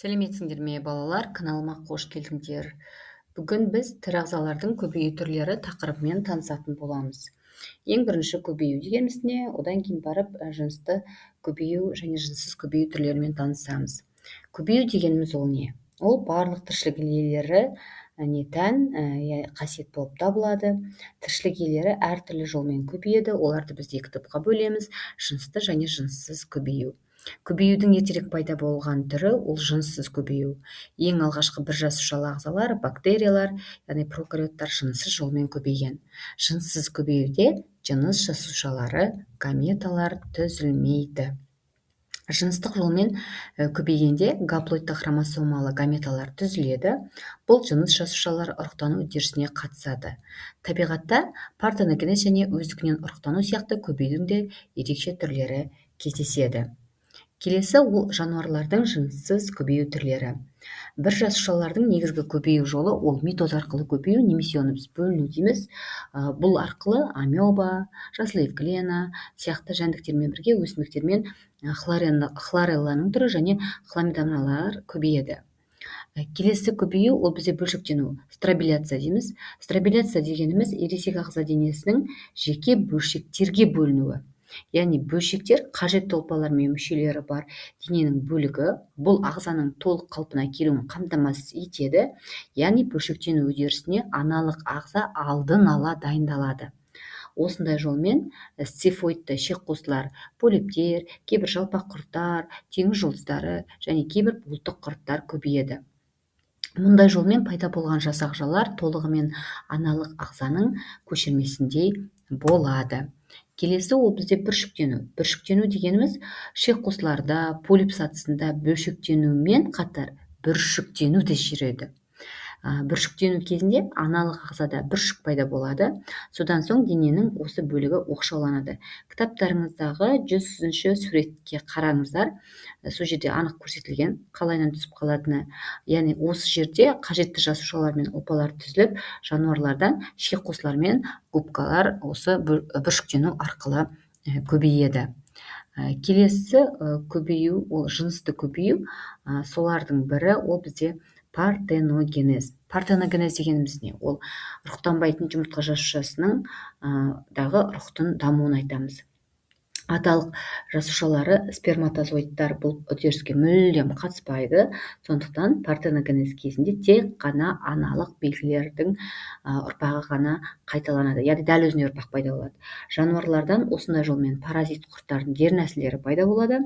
Сәлеметсіңдер ме балалар, каналыма қош келдіңдер. Бүгін біз тірі ағзалардың көбею түрлері тақырыбымен танысатын боламыз. Ең бірінші көбею дегеніміз не? Одан кейін барып жынысты көбею және жынсыз көбею түрлерімен танысамыз. Көбею дегеніміз ол не? Ол барлық тіршілік иелері тән қасиет болып табылады. Тіршілік иелері әртүрлі жолмен көбейеді. Оларды біз екі топқа бөлеміз: жынысты және жыныссыз көбею. Көбеюдің ертерек пайда болған түрі ол жыныссыз көбею. Ең алғашқы бір жасушалы ағзалар, бактериялар, яғни прокариоттар жыныссыз жолмен көбейген. Жыныссыз көбеюде жыныс жасушалары, гаметалар түзілмейді. Жыныстық жолмен көбейгенде гаплоидты хромосомалы гаметалар түзіледі. Бұл жыныс жасушалар ұрықтану үдерісіне қатысады. Табиғатта партеногенез және өздігінен ұрықтану сияқты көбеюдің де ерекше түрлері кездеседі. Келесі ол жануарлардың жыныссыз көбею түрлері. Бір жасушалардың негізгі көбею жолы ол митоз арқылы көбею, немесе оны біз бөліну дейміз. Бұл арқылы амеба, жасыл евглена сияқты жәндіктермен бірге өсімдіктермен хлорелланың түрі және хламидомалар көбейеді. Келесі көбею ол бізде бөлшектену, стробиляция дейміз. Стробиляция дегеніміз ересек ағза денесінің жеке бөлшектерге бөлінуі. Яғни бөлшектер қажетті ұлпалар мен мүшелері бар дененің бөлігі. Бұл ағзаның толық қалпына келуін қамтамасыз етеді. Яғни бөлшектену үдерісіне аналық ағза алдын ала дайындалады. Осындай жолмен сцефоидты ішекқуыстылар, полиптер, кейбір жалпақ құрттар, теңіз жұлдыздары және кейбір бұлттық құрттар көбейеді. Мұндай жолмен пайда болған жас ағзалар толығымен аналық ағзаның көшірмесіндей болады. Келесі ол бізде бүршіктену. Бүршіктену дегеніміз ішекқуыстыларда, полип сатысында бөлшектенумен қатар бүршіктену де жүреді. Бүршіктену кезінде аналық ағзада бүршік пайда болады. Содан соң дененің осы бөлігі оқшауланады. Кітаптарыңыздағы 100-ші суретке қараңыздар. Сол жерде анық көрсетілген қалайынан түсіп қалатыны. Яғни осы жерде қажетті жасушалар мен ұлпалар түзіліп, жануарлардан ішекқуыстылар мен губкалар осы бүршіктену арқылы көбейеді. Келесі көбею ол жынысты көбею. Солардың бірі ол бізде партеногенез. Партеногенез дегеніміз не? Ол ұрықтанбайтын жұмыртқа жасушасының дағы ұрықтың дамуын айтамыз. Аталық жасушалары сперматозоидтар бұл үдеріске мүлдем қатыспайды. Сондықтан партеногенез кезінде тек қана аналық белгілердің ұрпағы ғана қайталанады. Яғни дәл өзіне ұрпақ пайда болады. Жануарлардан осындай жолмен паразит құрттардың дернәсілдері пайда болады.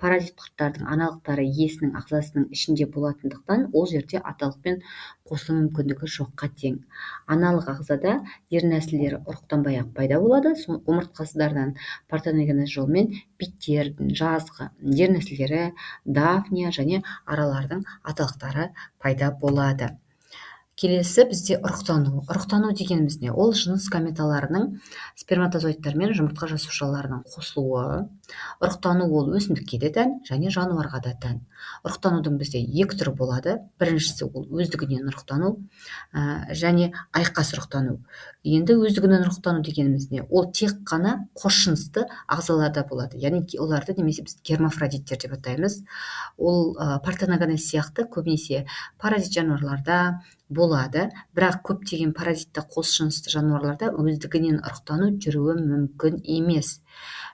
Паразит құрттардың аналықтары иесінің ағзасының ішінде болатындықтан ол жерде аталықпен қосылу мүмкіндігі жоққа тең. Аналық ағзада дернәсілдері ұрықтанбай-ақ пайда болады. Омыртқасыздардан партеногенез жолмен питтердің, жазғы дернәсілдері, дафния және аралардың аталықтары пайда болады. Келесі бізде ұрықтану. Ұрықтану дегеніміз не? Ол жыныс гаметаларының сперматозоидтар мен жұмыртқа жасушаларының қосылуы. Ұрықтану ол өсімдікке де тән және жануарға да тән. Ұрықтанудың бізде екі түрі болады. Біріншісі ол өздігінен ұрықтану және айқас ұрықтану. Енді өздігінен ұрықтану дегеніміз не? Ол тек қана қос жынысты ағзаларда болады. Яғни оларды немесе біз гермафродиттер деп атаймыз. Ол партеногенез сияқты көбінесе паразит жануарларда болады, бірақ көптеген паразитті қос жынысты жануарларда өздігінен ұрықтану жүруі мүмкін емес.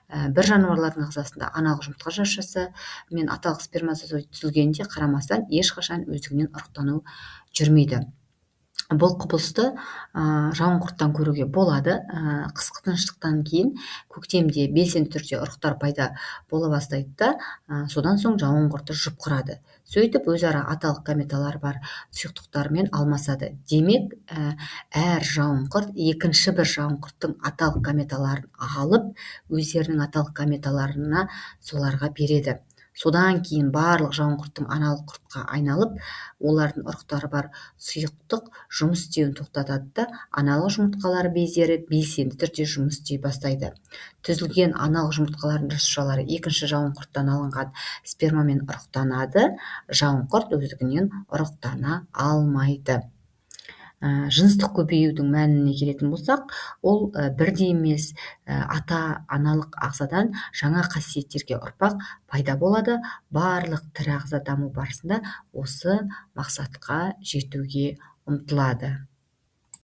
Бір жануарлардың ағзасында аналық жұмыртқа жасушасы мен аталық сперматозоид түзілгенде қарамастан ешқашан өздігінен ұрықтану жүрмейді. Бұл құбылысты жауын құрттан көруге болады. Қысқы тыныштықтан кейін көктемде белсенді түрде ұрықтар пайда бола бастайды да, содан соң жауын құрты жұп құрады. Сөйтіп өзара аталық гаметалар бар сұйықтықтармен алмасады. Демек, әр жауын құрт екінші бір жауын құрттың аталық гаметаларын алып, өздерінің аталық гаметаларына соларға береді. Содан кейін барлық жауын құрттың аналық құртқа айналып, олардың ұрықтары бар сұйықтық жұмыс істеуін тоқтатады да, аналық жұмыртқалары бездері белсенді түрде жұмыс істей бастайды. Түзілген аналық жұмыртқалардың жасушалары екінші жауын құрттан алынған спермамен ұрықтанады. Жауын құрт өздігінен ұрықтана алмайды. жыныстық көбеюдің мәніне келетін болсақ, ол бірдей емес, ата аналық ағзадан жаңа қасиеттерге ұрпақ пайда болады. Барлық тірі ағза даму барысында осы мақсатқа жетуге ұмтылады.